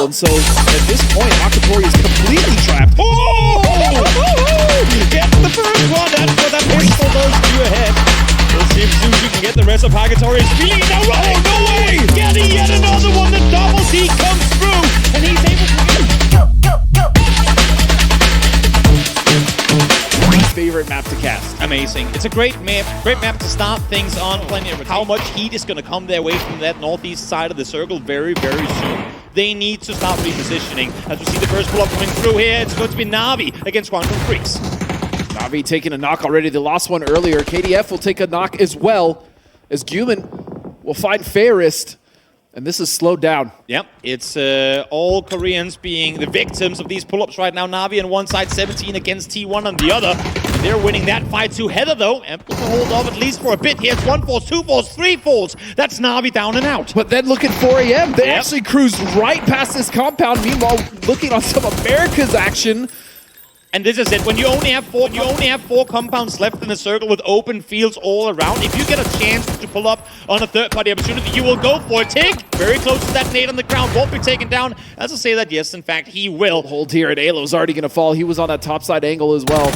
and so at this point, Hakatori is completely trapped. Oh! Get the first one, that's what that pistol does to you ahead. We'll see if Sushi can get the rest of Hakatori's feeling now running. Oh, no way! Getting yet another one, the double D comes through, and he's able to... Favorite map to cast. Amazing. It's a great map to start things on. Plenty of how much heat is going to come their way from that northeast side of the circle very, very soon. They need to start repositioning. As we see the first pull-up coming through here, it's going to be Na'Vi against Quantum Freaks. Na'Vi taking a knock already. They lost one earlier. KDF will take a knock as well, as Guman will find Fairest. And this is slowed down. Yep, it's all Koreans being the victims of these pull-ups right now. Na'Vi on one side, 17 against T1 on the other. And they're winning that fight too. Heather, though, able to hold off at least for a bit here. It's 1 falls, 2 falls, 3 falls. That's Na'Vi down and out. But then look at 4AM. They actually cruised right past this compound. Meanwhile, looking on some America's action. And this is it. When you only have four compounds left in the circle with open fields all around, if you get a chance to pull up on a third-party opportunity, you will go for it. Tig, very close to that nade on the ground, won't be taken down. As I say that, yes, in fact, he will. Hold here, and Alo's already going to fall. He was on that topside angle as well.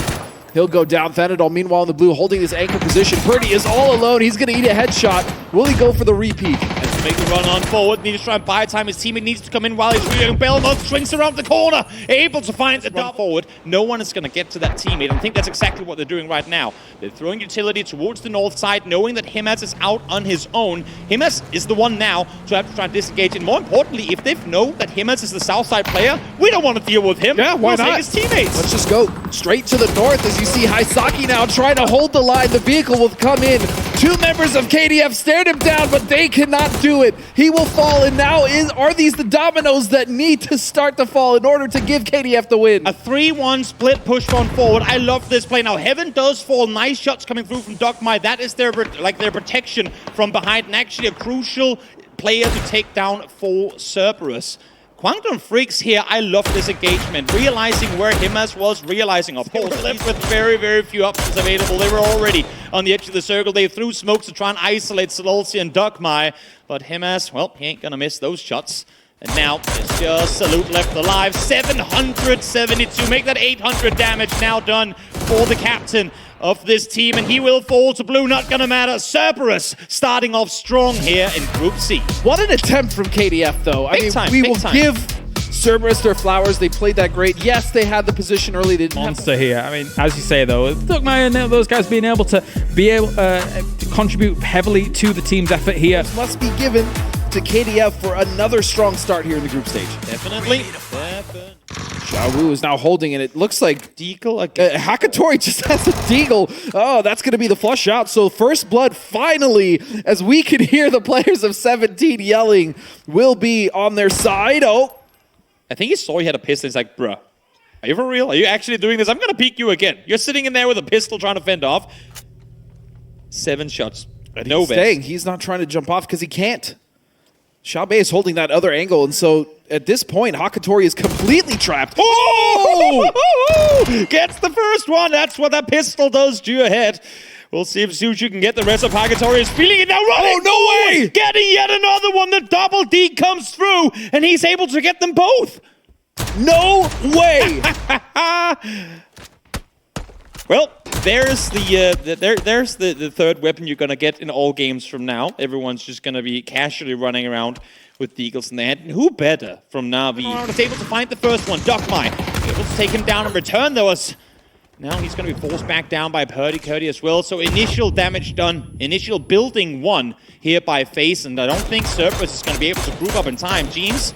He'll go down. Thanadol, meanwhile, in the blue, holding this anchor position. Purdy is all alone. He's going to eat a headshot. Will he go for the repeat? To make the run on forward, needs to try and buy time. His teammate needs to come in while he's reeling. Belmont swings around the corner, able to find the run forward. No one is going to get to that teammate. I think that's exactly what they're doing right now. They're throwing utility towards the north side, knowing that Himas is out on his own. Himas is the one now to have to try and disengage. And more importantly, if they know that Himas is the south side player, we don't want to deal with him. Yeah, why not? Take his teammates. Let's just go straight to the north as you see Haisaki now trying to hold the line. The vehicle will come in. 2 members of KDF stared him down, but they cannot do it. He will fall, and now are these the dominoes that need to start to fall in order to give KDF the win? A 3-1 split push on forward. I love this play. Now, Heaven does fall. Nice shots coming through from Dogmai. That is their protection from behind, and actually a crucial player to take down for Cerberus. Quantum Freaks here, I love this engagement. Realizing where Himas was, realizing, of course, left with very, very few options available. They were already on the edge of the circle. They threw smokes to try and isolate Sololsi and Dogmai. But Himas, well, he ain't gonna miss those shots. And now, it's just Salute left alive. 772, make that 800 damage now done for the captain of this team. And he will fall to blue, not gonna matter. Cerberus starting off strong here in Group C. What an attempt from KDF, though. Big time. We will give Cerberus their flowers. They played that great. Yes, they had the position early. They didn't monster here. I mean, as you say, though, Dogmai and those guys being able to contribute heavily to the team's effort here. Must be given to KDF for another strong start here in the group stage. Definitely. Xiaowu is now holding, and it looks like Deagle Hakatori just has a deagle. Oh, that's going to be the flush out. So first blood finally, as we can hear the players of 17 yelling, will be on their side. Oh, I think he saw he had a pistol. He's like, bruh, are you for real? Are you actually doing this? I'm going to peek you again. You're sitting in there with a pistol trying to fend off. 7 shots. No staying. He's not trying to jump off because he can't. Xiaobei is holding that other angle, and so at this point, Hakatori is completely trapped. Oh! Gets the first one. That's what that pistol does to your head. We'll see if Suju can get the rest of Hakatori. Is feeling it now. Running. Oh, no way! Getting yet another one. The double D comes through, and he's able to get them both. No way! Well, there's the third weapon you're gonna get in all games from now. Everyone's just gonna be casually running around with the Eagles in their hand. And who better from Na'Vi? Is able to find the first one. Dogmai able to take him down in return, though. Now he's gonna be forced back down by Purdy as well. So initial damage done. Initial building 1 here by FaZe, and I don't think Cerberus is gonna be able to group up in time. Jeans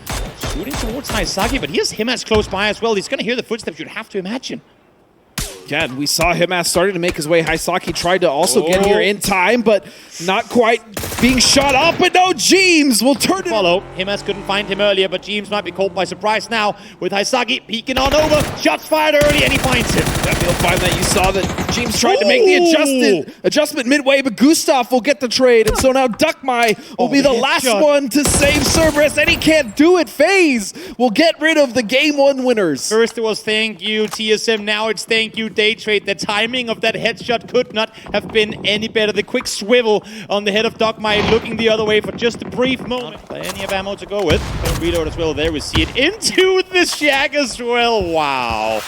shooting towards Haisaki, but here's Himas close by as well. He's gonna hear the footsteps, you'd have to imagine. Again, we saw him as starting to make his way. Haisaki tried to also get here in time, but not quite being shot up. But no, James will turn it. Follow. Himas couldn't find him earlier, but James might be caught by surprise now with Haisaki peeking on over. Shots fired early, and he finds him. You'll find that you saw that James tried to make the adjustment midway, but Gustav will get the trade. And so now Dogmai will be the last one to save Cerberus, and he can't do it. FaZe will get rid of the Game 1 winners. First it was thank you, TSM. Now it's thank you, Day Trade. The timing of that headshot could not have been any better. The quick swivel on the head of Dogmai Try looking the other way for just a brief moment. Plenty of ammo to go with. Don't reload as well there. We see it into the shack as well. Wow.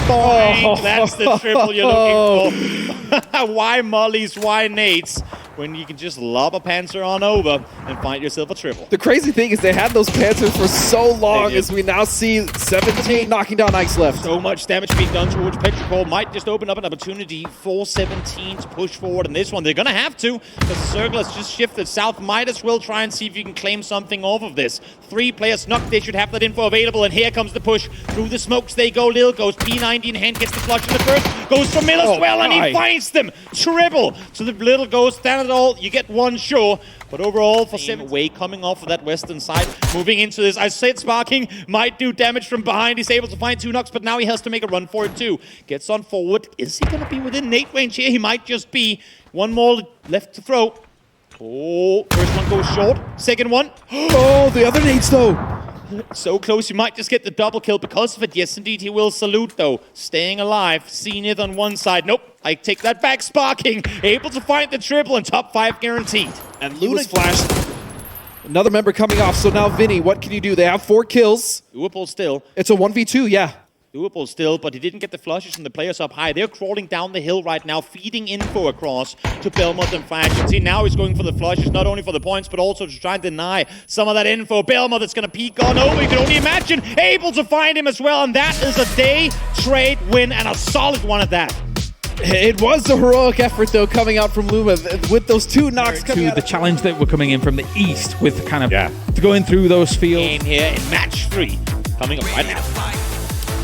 Boing. That's the triple you're looking for. Why mollies? Why nades? When you can just lob a Panzer on over and find yourself a triple. The crazy thing is they had those Panzers for so long as we now see 17 knocking down Ice left. So much damage being done towards Petrichor might just open up an opportunity for 17 to push forward in this one. They're going to have to because the circle has just shifted south. Might as well try and see if you can claim something off of this. 3 players knocked. They should have that info available. And here comes the push. Through the smokes they go. Lil goes P90 in hand, gets the flush in the first. Goes for Mill as well, and he finds them. Triple. So the Little goes down at all. You get one, sure. But overall, for 7 way coming off of that western side, moving into this. I said Sparking might do damage from behind. He's able to find 2 knocks, but now he has to make a run for it too. Gets on forward. Is he going to be within nade range here? He might just be. One more left to throw. Oh, first one goes short. Second one. Oh, the other nades though. So close, you might just get the double kill because of it. Yes, indeed, he will salute, though. Staying alive. Seen it on one side. Nope, I take that back. Sparking, able to find the triple and top 5 guaranteed. And Luna flashed. Another member coming off, so now Vinny, what can you do? They have 4 kills. Doable still. It's a 1v2, yeah. Doable still, but he didn't get the flushes from the players up high. They're crawling down the hill right now, feeding info across to Belmont and Flash. You see now he's going for the flushes, not only for the points, but also to try and deny some of that info. Belmont that's going to peek on over, you can only imagine, able to find him as well, and that is a day trade win, and a solid one at that. It was a heroic effort, though, coming out from Luma with those 2 knocks coming out. The challenge that were coming in from the east with kind of going through those fields. Game here in match 3, coming up right now.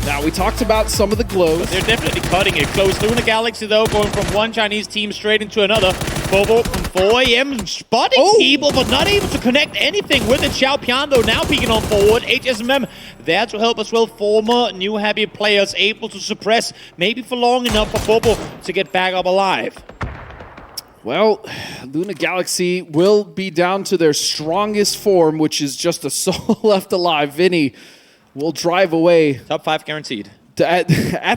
Now, we talked about some of the glows. But they're definitely cutting it close. Luna Galaxy, though, going from one Chinese team straight into another. Bobo from 4 a.m. spotting people, but not able to connect anything with it. Xiao Pian, though, now peeking on forward. HSMM there to help as well. Former new happy players able to suppress, maybe for long enough for Bobo to get back up alive. Well, Luna Galaxy will be down to their strongest form, which is just a soul left alive. Vinny will drive away. Top 5 guaranteed. At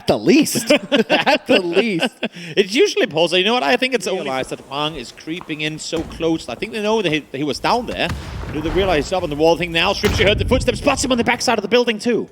the least. At the least. It's usually possible. You know what? I think it's realized that Huang is creeping in so close. I think they know that he was down there. Do they realize he's up on the wall? I think now Scripture heard the footsteps, spots him on the backside of the building too.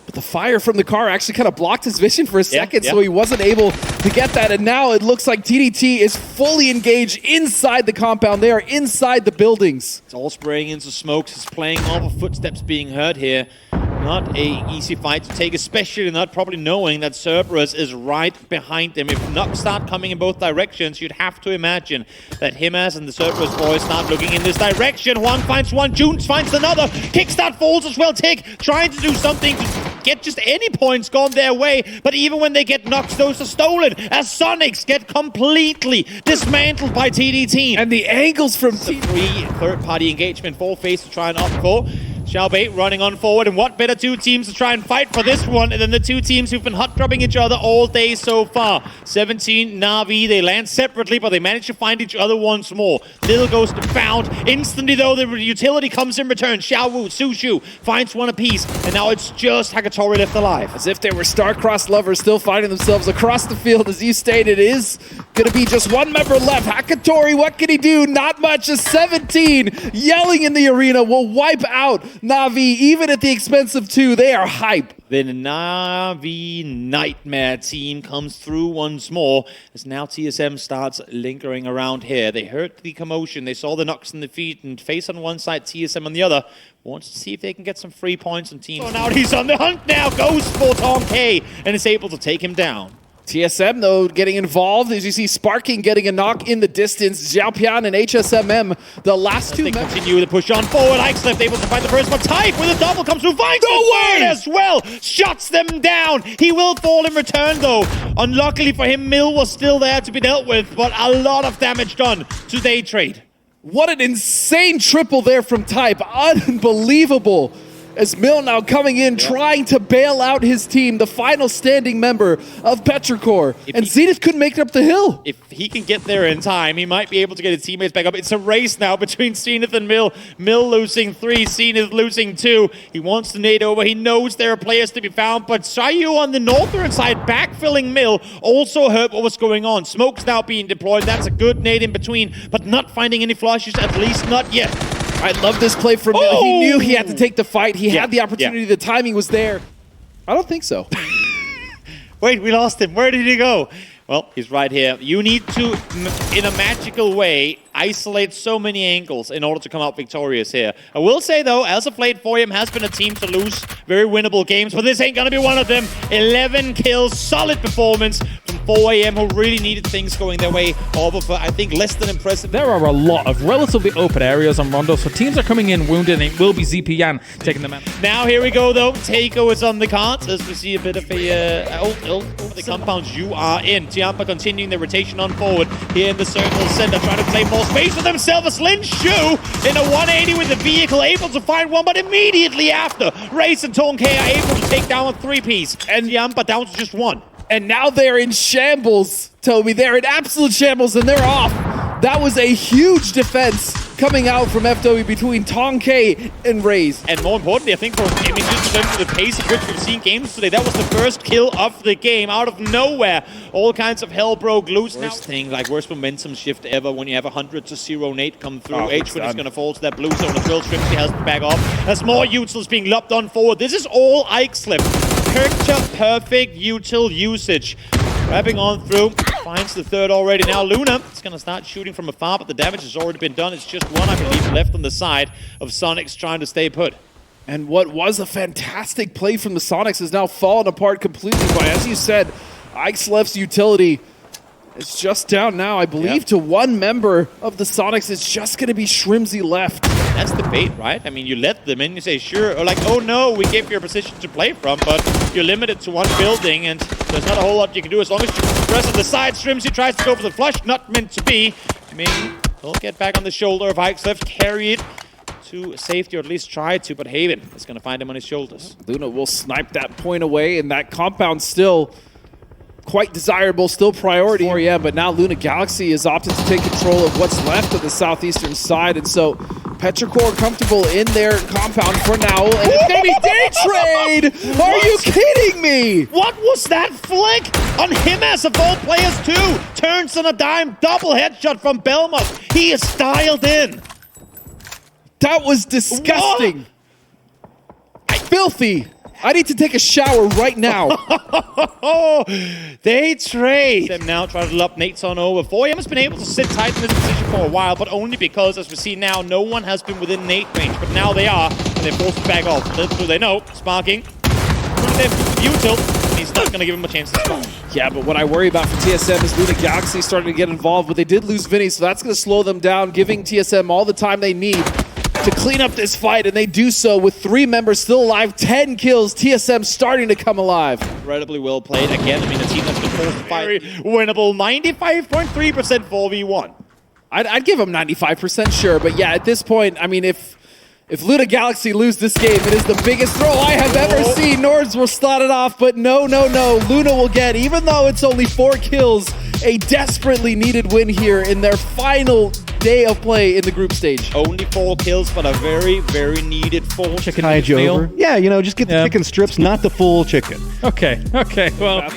But the fire from the car actually kind of blocked his vision for a second, so he wasn't able to get that. And now it looks like TDT is fully engaged inside the compound. They are inside the buildings. It's all spraying into smokes. It's playing off of footsteps being heard here. Not a easy fight to take, especially not probably knowing that Cerberus is right behind them. If knocks start coming in both directions, you'd have to imagine that Himas and the Cerberus boys start looking in this direction. Juan finds one, June finds another. Kickstart falls as well. Tick trying to do something to get just any points gone their way, but even when they get knocks, those are stolen as Sonics get completely dismantled by TDT. And the angles from free third-party engagement for FaZe to try and opt for. Xiaobei running on forward, and what better 2 teams to try and fight for this one than the 2 teams who've been hot-drubbing each other all day so far. 17, Na'Vi, they land separately, but they manage to find each other once more. Little goes to found. Instantly, though, the utility comes in return. Xiaowu, Sushu finds one apiece, and now it's just Hakatori left alive. As if they were star-crossed lovers still finding themselves across the field. As you stated, it is going to be just 1 member left. Hakatori, what can he do? Not much. A 17 yelling in the arena will wipe out Na'Vi, even at the expense of 2. They are hype. The Na'Vi Nightmare team comes through once more as now TSM starts lingering around here. They heard the commotion. They saw the knocks in the feet and FaZe on one side, TSM on the other. Wants to see if they can get some free points on team. So now he's on the hunt now. Goes for Tom K and is able to take him down. TSM, though, getting involved. As you see, Sparking getting a knock in the distance. Xiaopian and HSMM, the last 2 they continue the push on forward. Ikesleft able to find the first one. Type with a double comes through. Finds the third as well. Shuts them down. He will fall in return, though. Unluckily for him, Mill was still there to be dealt with, but a lot of damage done to day trade. What an insane triple there from Type. Unbelievable. as Mill now coming in, trying to bail out his team, the final standing member of Petrichor. And Zenith couldn't make it up the hill. If he can get there in time, he might be able to get his teammates back up. It's a race now between Zenith and Mill. Mill losing 3, Zenith losing 2. He wants to nade over. He knows there are players to be found, but Sayu on the northern side, backfilling Mill, also heard what was going on. Smoke's now being deployed. That's a good nade in between, but not finding any flushes, at least not yet. I love this play from Mill. He knew he had to take the fight. He had the opportunity. The timing was there. I don't think so. Wait, we lost him. Where did he go? Well, he's right here. You need to, in a magical way, isolate so many angles in order to come out victorious here. I will say, though, as of late, 4AM has been a team to lose very winnable games, but this ain't going to be one of them. 11 kills, solid performance from 4AM, who really needed things going their way over for, I think, less than impressive. There are a lot of relatively open areas on Rondo, so teams are coming in wounded, and it will be ZP Yan taking them out. Now, here we go, though. Taiko is on the cards as we see a bit of a over the compounds you are in. Tiampa continuing their rotation on forward here in the circle center, trying to claim more space for themselves. A Slin Shu in a 180 with the vehicle, able to find one, but immediately after, Race and Tonkei are able to take down a 3-piece, and Tiampa down to just 1. And now they're in shambles, Toby. They're in absolute shambles, and they're off. That was a huge defense coming out from FW between Tonkei and Raze. And more importantly, I think for just in terms of the pace at which we've seen games today, that was the first kill of the game. Out of nowhere, all kinds of hell broke loose. Worst thing, like worst momentum shift ever when you have 100-0 nade come through. H1 is going to fall to that blue zone as well. Shrimpsy has to back off. As more utils being lobbed on forward. This is all Ike Slip. Picture perfect util usage. Wrapping on through, finds the third already. Now Luna is going to start shooting from afar, but the damage has already been done. It's just one, I believe, left on the side of Sonics trying to stay put. And what was a fantastic play from the Sonics is now fallen apart completely. But as you said, Ike's left's utility is just down now, I believe, to one member of the Sonics. It's just going to be Shrimsy left. That's the bait, right? I mean, you let them in, you say, sure, or like, oh no, we gave you a position to play from, but you're limited to one building, and there's not a whole lot you can do as long as you press on the side. Shrimsy tries to go for the flush, not meant to be. Maybe he'll get back on the shoulder of Ike's left, carry it to safety, or at least try to, but Haven is going to find him on his shoulders. Luna will snipe that point away, and that compound still quite desirable, still priority. Yeah, but now Luna Galaxy has opted to take control of what's left of the southeastern side, and so Petrichor comfortable in their compound for now, and it's gonna be day trade! Are you kidding me? What was that flick on him as of all players too? Turns on a dime, double headshot from Belmont. He is dialed in. That was disgusting. Filthy. I need to take a shower right now. They trade. Them now try to lob Nate's on over. 4AM has been able to sit tight in this position for a while, but only because, as we see now, no one has been within Nate range. But now they are, and they're forced to back off. Little do they know, Sparking. Util, and he's not going to give him a chance to spark. Yeah, but what I worry about for TSM is Luna Galaxy starting to get involved, but they did lose Vinny, so that's going to slow them down, giving TSM all the time they need to clean up this fight, and they do so with 3 members still alive, 10 kills, TSM starting to come alive. Incredibly well played. Again, I mean, a team that's been forced to fight. Very winnable, 95.3% 4v1. I'd give them 95%, sure, but yeah, at this point, I mean, if Luna Galaxy lose this game, it is the biggest throw I have ever seen. Nords will start it off, but no. Luna will get, even though it's only 4 kills, a desperately needed win here in their final day of play in the group stage. Only 4 kills, but a very, very needed full chicken meal. Yeah, you know, just get the chicken strips, not the full chicken. Okay, well,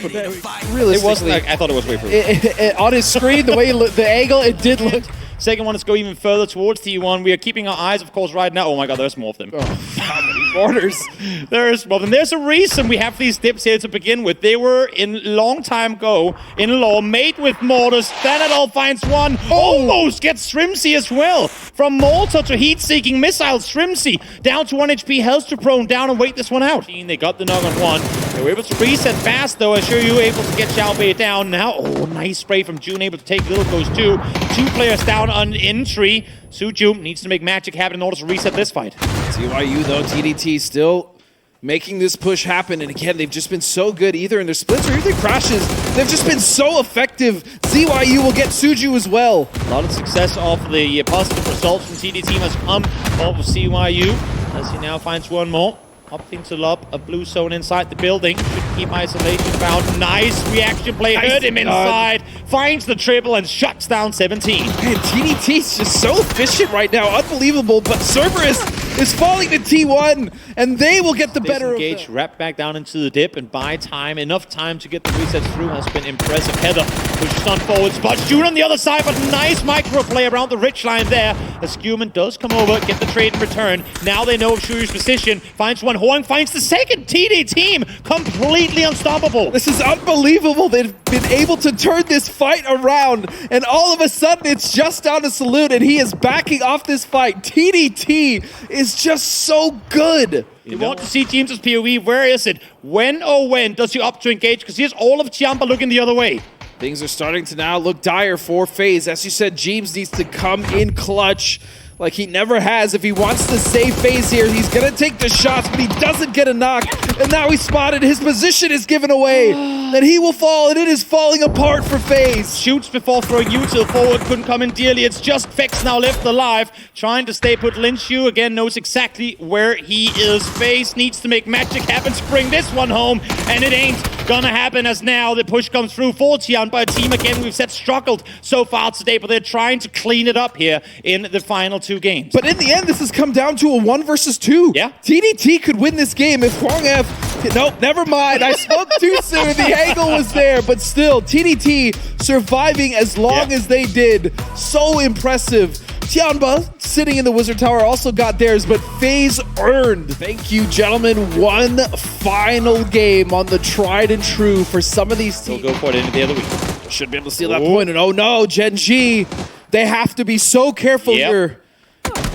Really, it wasn't like, I thought it was way further. On his screen, the way the angle, it did look. Second one, let's go even further towards T1. We are keeping our eyes, of course, right now. Oh my god, there's more of them. How many borders? There's more of them. There's a reason we have these dips here to begin with. They were in long time ago in law, made with mortars. Thanadol finds one. Almost gets Shrimsy as well. From mortar to heat-seeking missiles, Shrimsy down to 1 HP, health to prone, down and wait this one out. They got the knock on one. They were able to reset fast, though. I assure you, able to get Xiaobei down. Now, nice spray from June, able to take Little Goes 2. 2 players down on entry. Suju needs to make magic happen in order to reset this fight. ZYU, though, TDT still making this push happen. And again, they've just been so good either in their splits or either crashes. They've just been so effective. ZYU will get Suju as well. A lot of success off the positive results from TDT must come off of CYU as he now finds one more. Up into lob, a blue zone inside the building. Should keep isolation bound. Nice reaction play. Heard him inside. Finds the triple and shuts down 17. Man, TDT's just so efficient right now. Unbelievable. But Cerberus is falling to T1, and they will get the better of Disengage, them. wrap back down into the dip, and buy time. Enough time to get the resets through has been impressive. Heather pushes on forward. Spots June on the other side, but nice micro play around the ridge line there. As Scuman does come over, get the trade in return. Now they know of Shuryu's position. Finds one. Hoang finds the second. TD team completely unstoppable. This is unbelievable. They've been able to turn this fight around, and all of a sudden it's just down to Salute, and he is backing off this fight. TDT is just so good. They want to see James' POV. Where is it? When, oh when, does he opt to engage? Because here's all of Chiamba looking the other way. Things are starting to now look dire for FaZe. As you said, James needs to come in clutch like he never has. If he wants to save FaZe here, he's going to take the shots, but he doesn't get a knock. And now he's spotted. His position is given away. Then he will fall, and it is falling apart for FaZe. Shoots before throwing util forward. Couldn't come in dearly. It's just Vex now left alive. Trying to stay put. Linshu again knows exactly where he is. FaZe needs to make magic happen to bring this one home. And it ain't gonna happen, as now the push comes through for Tian by a team again we've said struggled so far today, but they're trying to clean it up here in the final 2 games. But in the end, this has come down to a 1 versus 2. Yeah. TDT could win this game if Huang F... Nope, never mind. I spoke too soon. The angle was there, but still, TDT surviving as long as they did. So impressive. Tianba, sitting in the Wizard Tower, also got theirs, but FaZe earned. Thank you, gentlemen. One final game on the tried and true for some of these teams. They'll go for it into the other week. Should be able to steal that point. And oh no, Gen G, they have to be so careful here.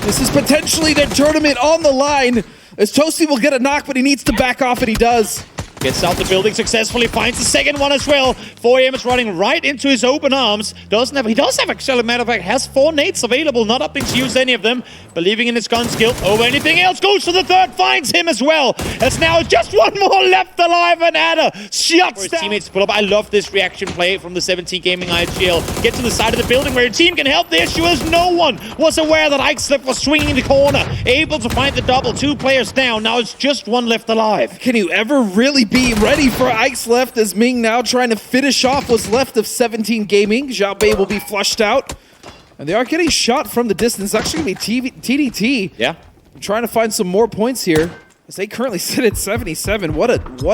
This is potentially their tournament on the line, as Toasty will get a knock, but he needs to back off, and he does. Gets out the building successfully, finds the second one as well. 4AM is running right into his open arms. He does have actually, matter of fact, has 4 nades available, not opting to use any of them. Believing in his gun skill over anything else, goes for the third, finds him as well. As now just one more left alive, and Adder shuts his teammates to pull up. I love this reaction play from the 17 Gaming IHL. Get to the side of the building where your team can help. The issue is no one was aware that Ikeslip was swinging the corner, able to find the double. 2 players down, now it's just 1 left alive. Can you ever really be ready for Ike's left, as Ming now trying to finish off what's left of 17 Gaming. Xiao Bei will be flushed out. And they are getting shot from the distance. It's actually going to be TDT. Yeah. Trying to find some more points here, as they currently sit at 77. What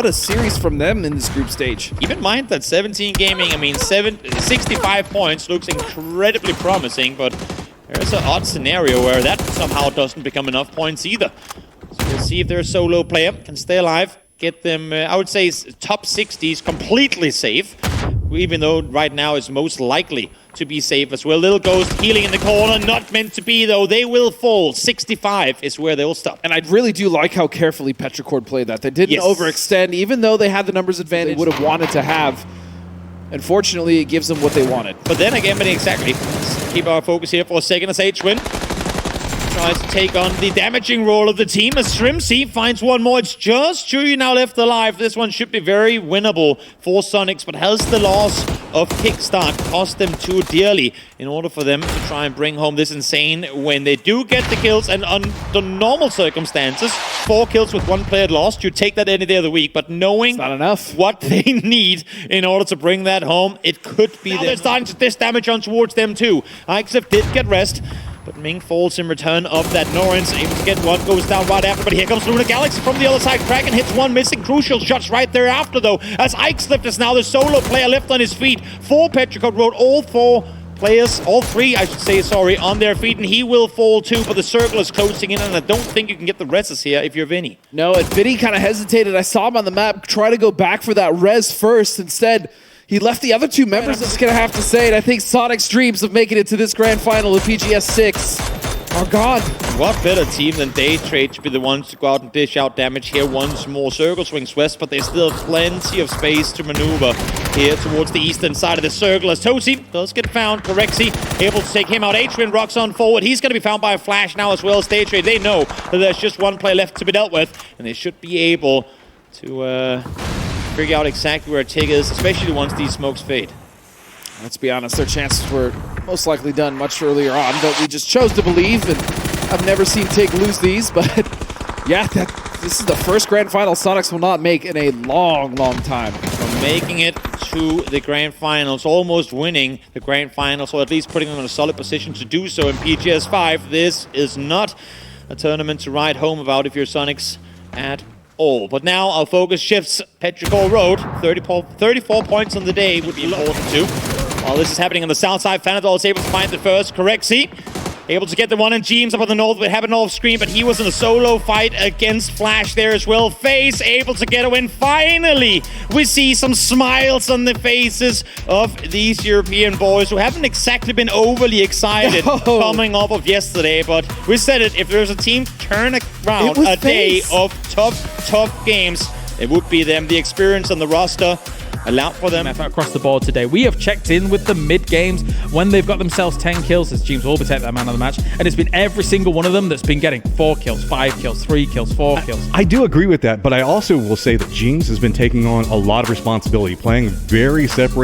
a series from them in this group stage. Keep in mind that 17 Gaming, I mean, 65 points looks incredibly promising, but there's an odd scenario where that somehow doesn't become enough points either. So we'll see if their solo player can stay alive. Get them, I would say, top 60s completely safe, even though right now is most likely to be safe as well. Little Ghost healing in the corner, not meant to be though. They will fall. 65 is where they will stop. And I really do like how carefully Petrichord played that. They didn't overextend, even though they had the numbers advantage they would have wanted to have. Unfortunately, it gives them what they wanted. But then again, exactly. Let's keep our focus here for a second as H-Win tries to take on the damaging role of the team as Shrimsy finds one more. It's just Chuyu now left alive. This one should be very winnable for Sonics, but has the loss of Kickstart cost them too dearly in order for them to try and bring home this insane when they do get the kills. And under normal circumstances, 4 kills with 1 player lost, you take that any day of the week, but knowing not enough. What they need in order to bring that home, it could be now they're starting to dish damage on towards them too. Ixef did get rest, but Ming falls in return of that. Norrens able to get one, goes down right after, but here comes Luna Galaxy from the other side. Kraken hits one, missing crucial shots right thereafter though, as Ikeslip is now the solo player left on his feet. 4 Petrichord Road, all 4 players, all 3 I should say, sorry, on their feet, and he will fall too, but the circle is closing in, and I don't think you can get the reses here if you're Vinny. No, and Vinny kind of hesitated. I saw him on the map try to go back for that res first. Instead, he left the other 2 members. I'm just going to have to say it. I think Sonic's dreams of making it to this grand final of PGS6 are gone. What better team than Daytrade to be the ones to go out and dish out damage here once more. Circle swings west, but there's still plenty of space to maneuver here towards the eastern side of the circle as Tosi does get found. Corexi able to take him out. H-Win rocks on forward. He's going to be found by a flash now as well as Daytrade. They know that there's just 1 player left to be dealt with, and they should be able to figure out exactly where Tig is, especially once these smokes fade. Let's be honest, their chances were most likely done much earlier on, but we just chose to believe, and I've never seen Tig lose these, but yeah, that This is the first grand final Sonics will not make in a long, long time. From making it to the grand finals, almost winning the grand finals, or at least putting them in a solid position to do so in PGS5. This is not a tournament to write home about if you're Sonics at all. But now our focus shifts. Petrichor Road, 34 points on the day would be important too. While this is happening on the south side, Fanadol is able to find the first correct seat. Able to get the one in Jeems up on the north, but happened off screen, but he was in a solo fight against Flash there as well. FaZe able to get a win. Finally, we see some smiles on the faces of these European boys who haven't exactly been overly excited coming off of yesterday, but we said it, if there's a team turn around a day of tough games, it would be them. The experience on the roster allowed for them. Across the board today. We have checked in with the mid games when they've got themselves 10 kills, as Jeems will be taking that man of the match, and it's been every single one of them that's been getting 4 kills, 5 kills, 3 kills, 4 kills. I do agree with that, but I also will say that Jeems has been taking on a lot of responsibility, playing very separate